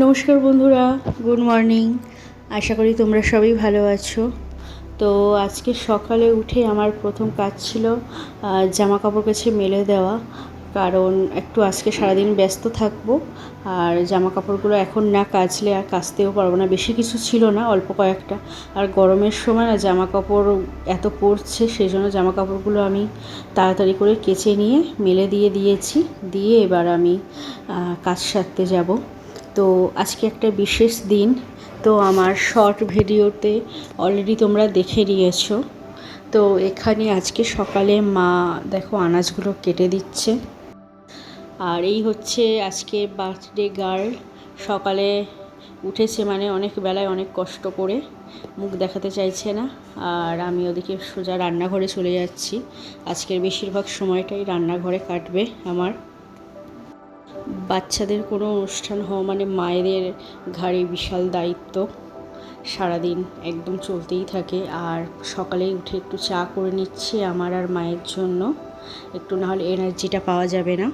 নমস্কার বন্ধুরা, good morning. আশা করি তোমরা সবাই ভালো আছো। তো আজকে সকালে উঠে আমার প্রথম কাজ ছিল জামা কাপড় কেচে মেলে দেওয়া, কারণ একটু আজকে সারাদিন ব্যস্ত থাকবো। আর জামা কাপড়গুলো এখন না কাচলে আর কাচতেও পারবো না, বেশি কিছু ছিল না, অল্প কয়েকটা। আর গরমের সময় না জামা কাপড় এত পড়ছে, সেই জন্য জামা কাপড়গুলো আমি তাড়াতাড়ি করে কেচে নিয়ে মেলে দিয়েছি। দিয়ে এবার আমি কাজ সারতে যাব। তো আজকে একটা বিশেষ দিন, তো আমার শর্ট ভিডিওতে অলরেডি তোমরা দেখে নিয়েছো। তো এখানে আজকে সকালে মা দেখো আনাজগুলো কেটে দিচ্ছে। আর এই হচ্ছে আজকে বার্থডে গার্ল, সকালে উঠেছে মানে অনেক বেলায়, অনেক কষ্ট করে, মুখ দেখাতে চাইছে না। আর আমি ওদিকে সোজা রান্নাঘরে চলে যাচ্ছি। আজকের বেশিরভাগ সময়টাই রান্নাঘরে কাটবে আমার। বাচ্চাদের কোনো অনুষ্ঠান হওয়া মানে মায়েদের ঘাড়ে বিশাল দায়িত্ব, সারাদিন একদম চলতেই থাকে। আর সকালেই উঠে একটু চা করে নিচ্ছি আমার আর মায়ের জন্য, একটু নাহলে এনার্জিটা পাওয়া যাবে না।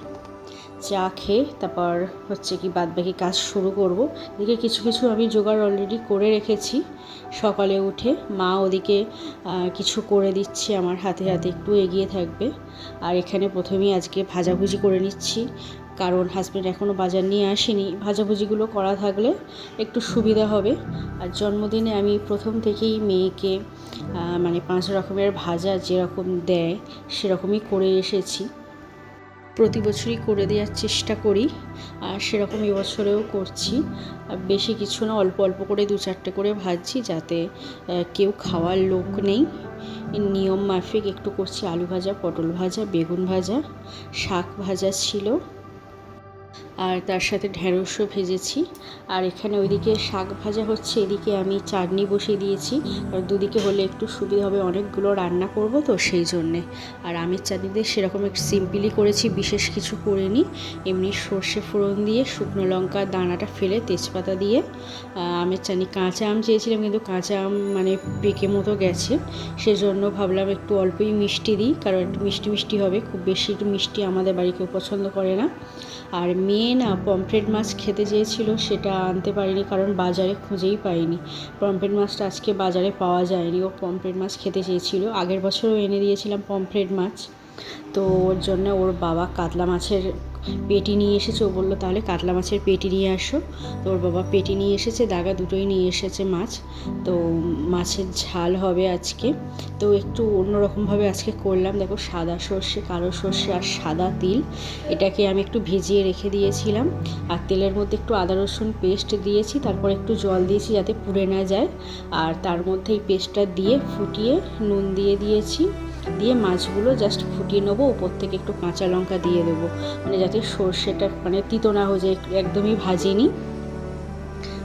চা খেয়ে তারপর হচ্ছে কি বাদবাকি কাজ শুরু করব। এদিকে কিছু কিছু আমি জোগাড় অলরেডি করে রেখেছি। সকালে উঠে মা ওদিকে কিছু করে দিচ্ছে, আমার হাতে হাতে একটু এগিয়ে থাকবে। আর এখানে প্রথমেই আজকে ভাজাভুজি করে নিচ্ছি, কারণ হাজব্যান্ড এখনও বাজার নিয়ে আসেনি। ভাজাভুজিগুলো করা থাকলে একটু সুবিধা হবে। আর জন্মদিনে আমি প্রথম থেকেই মেয়েকে মানে 5 রকমের ভাজা যেরকম দেয় সেরকমই করে এসেছি। প্রতি বছরই করে দেওয়ার চেষ্টা করি, আর সেরকম এবছরেও করছি। বেশি কিছু না, অল্প অল্প করে 2-4টে করে ভাজছি, যাতে কেউ খাওয়ার লোক নেই। নিয়ম মাফিক একটু করছি আলু ভাজা, পটল ভাজা, বেগুন ভাজা, শাক ভাজা ছিল, আর তার সাথে ঢেঁড়সও ভেজেছি। আর এখানে ওইদিকে শাক ভাজা হচ্ছে, এদিকে আমি চাটনি বসিয়ে দিয়েছি। আর দুদিকে হলে একটু সুবিধা হবে, অনেকগুলো রান্না করব তো সেই জন্যে। আর আমের চাটনিতে সেরকম একটু সিম্পলি করেছি, বিশেষ কিছু করিনি। এমনি সর্ষে ফোড়ন দিয়ে, শুকনো লঙ্কা দানাটা ফেলে, তেজপাতা দিয়ে আমের চাটনি। কাঁচা আম চেয়েছিলাম, কিন্তু কাঁচা আম মানে পেকে মতো গেছে, সেজন্য ভাবলাম একটু অল্পই মিষ্টি দিই, কারণ একটু মিষ্টি মিষ্টি হবে। খুব বেশি একটু মিষ্টি আমাদের বাড়ি কেউ পছন্দ করে না। আর মেয়ে না পমফ্রেট মাছ খেতে চেয়েছিল, সেটা আনতে পারিনি, কারণ বাজারে খুঁজেই পাইনি। পমফ্রেট মাছটা আজকে বাজারে পাওয়া যায়নি। ও পমফ্রেট মাছ খেতে চেয়েছিল, আগের বছরও এনে দিয়েছিলাম পমফ্রেট মাছ। তো ওর জন্য ওর বাবা কাতলা মাছের পেটি নিয়ে এসেছে। ও বললো তাহলে কাতলা মাছের পেটি নিয়ে আসো। তো ওর বাবা পেটি নিয়ে এসেছে, দাগা দুটোই নিয়ে এসেছে মাছ। তো মাছের ঝাল হবে আজকে। তো একটু অন্যরকমভাবে আজকে করলাম। দেখো, সাদা সর্ষে, কালো সর্ষে আর সাদা তিল, এটাকে আমি একটু ভিজিয়ে রেখে দিয়েছিলাম। আর তেলের মধ্যে একটু আদা রসুন পেস্ট দিয়েছি, তারপর একটু জল দিয়েছি যাতে পুড়ে না যায়। আর তার মধ্যে এই পেস্টটা দিয়ে ফুটিয়ে নুন দিয়ে দিয়েছি। দিয়ে মাছগুলো জাস্ট ফুটিয়ে নেবো, উপর থেকে একটু কাঁচা লঙ্কা দিয়ে দেবো, মানে যাতে সর্ষেটা মানে তিতো না হয়ে যায়, একদমই ভাজিনি।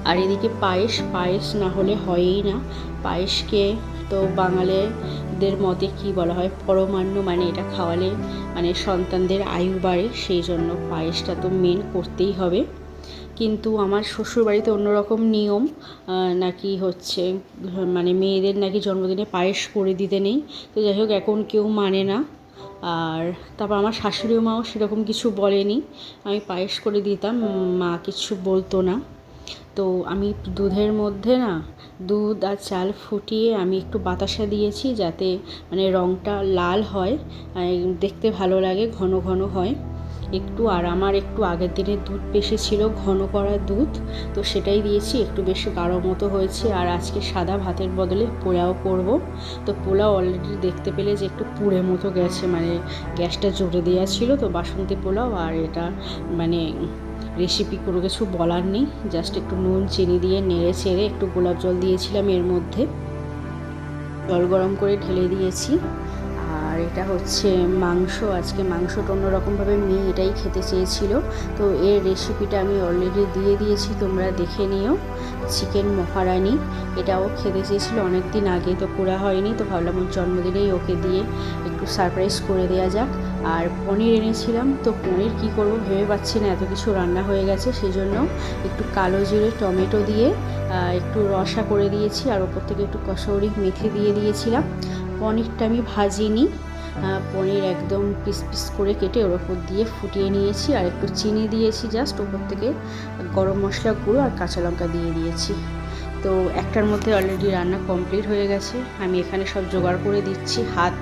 আর এদিকে পায়েস না হলে হয়ই না। পায়েসকে তো বাঙালিদের মতে কি বলা হয়, পরমান্ন, মানে এটা খাওয়ালে মানে সন্তানদের আয়ু বাড়ে, সেই জন্য পায়েসটা তো মেন করতেই হবে। কিন্তু আমার শ্বশুরবাড়িতে অন্যরকম নিয়ম, নাকি হচ্ছে মানে মেয়েদের নাকি জন্মদিনে পায়েস করে দিতে নেই। তো যাই হোক, এখন কেউ মানে না। আর তারপর আমার শাশুড়ি মাও সেরকম কিছু বলেনি, আমি পায়েস করে দিতাম, মা কিছু বলতো না। তো আমি দুধের মধ্যে না দুধ আর চাল ফুটিয়ে আমি একটু বাতাসা দিয়েছি, যাতে মানে রঙটা লাল হয়, দেখতে ভালো লাগে, ঘন ঘন হয় একটু। আর আমার একটু আগের দিনের দুধ বেশি ছিল, ঘন করা দুধ, তো সেটাই দিয়েছি, একটু বেশি গাঢ় মতো হয়েছে। আর আজকে সাদা ভাতের বদলে পোলাও করব। তো পোলাও অলরেডি দেখতে পেলে যে একটু পুড়ে মতো গেছে, মানে গ্যাসটা জোরে দেওয়া ছিল তো, বাসন্তী পোলাও। আর এটা মানে রেসিপি কোনো কিছু বলার নেই, জাস্ট একটু নুন চিনি দিয়ে নেড়ে চেড়ে একটু গোলাপ জল দিয়েছিলাম এর মধ্যে, জল গরম করে ঢেলে দিয়েছি। আর এটা হচ্ছে মাংস, আজকে মাংসটা অন্যরকমভাবে মেয়ে এটাই খেতে চেয়েছিল, তো এর রেসিপিটা আমি অলরেডি দিয়ে দিয়েছি, তোমরা দেখে নিও। চিকেন মহারানি, এটাও খেতে চেয়েছিল অনেক দিন আগে, তো করা হয়নি, তো ভাবলাম ওর জন্মদিনেই ওকে দিয়ে একটু সারপ্রাইজ করে দেওয়া যাক। আর পনির এনেছিলাম, তো পনির কী করবো ভেবে পাচ্ছি না, এত কিছু রান্না হয়ে গেছে, সেই জন্য একটু কালো জিরে টমেটো দিয়ে একটু রসা করে দিয়েছি, আর ওপর থেকে একটু কসৌরি মেথি দিয়ে দিয়েছিলাম। পনিরটা আমি ভাজিনি, পনির একদম পিস পিস করে কেটে ওর ওপর দিয়ে ফুটিয়ে নিয়েছি, আর একটু চিনি দিয়েছি জাস্ট ওপর থেকে, গরম মশলা গুঁড়ো আর কাঁচা লঙ্কা দিয়ে দিয়েছি। তো একটার মধ্যে অলরেডি রান্না কমপ্লিট হয়ে গেছে। আমি এখানে সব জোগাড় করে দিচ্ছি, হাত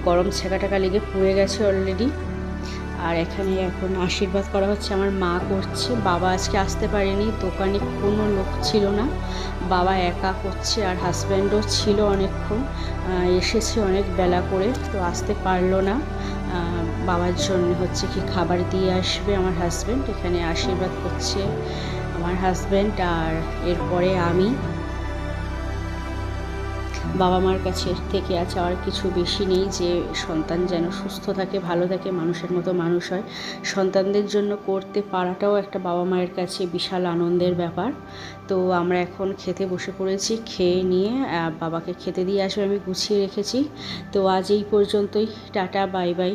গরম ছেঁকা টাকা লেগে পুড়ে গেছে অলরেডি। আর এখানে এখন আশীর্বাদ করা হচ্ছে, আমার মা করছে। বাবা আজকে আসতে পারেনি, দোকানে কোনো লোক ছিল না, বাবা একা করছে, আর হাজব্যান্ডও ছিল অনেকক্ষণ, এসেছে অনেক বেলা করে, তো আসতে পারলো না। বাবার জন্য হচ্ছে কি খাবার দিয়ে আসবে আমার হাজব্যান্ড। এখানে আশীর্বাদ করছে আমার হাজব্যান্ড, আর এরপরে আমি। বাবা মার কাছে থেকে আছে আর কিছু বেশি নেই, যে সন্তান যেন সুস্থ থাকে, ভালো থাকে, মানুষের মতো মানুষ হয়। সন্তানদের জন্য করতে পারাটাও একটা বাবা মায়ের কাছে বিশাল আনন্দের ব্যাপার। তো আমরা এখন খেতে বসে পড়েছি, খেয়ে নিয়ে বাবাকে খেতে দিয়ে আসবে আমি গুছিয়ে রেখেছি। তো আজ এই পর্যন্তই, টাটা, বাই বাই।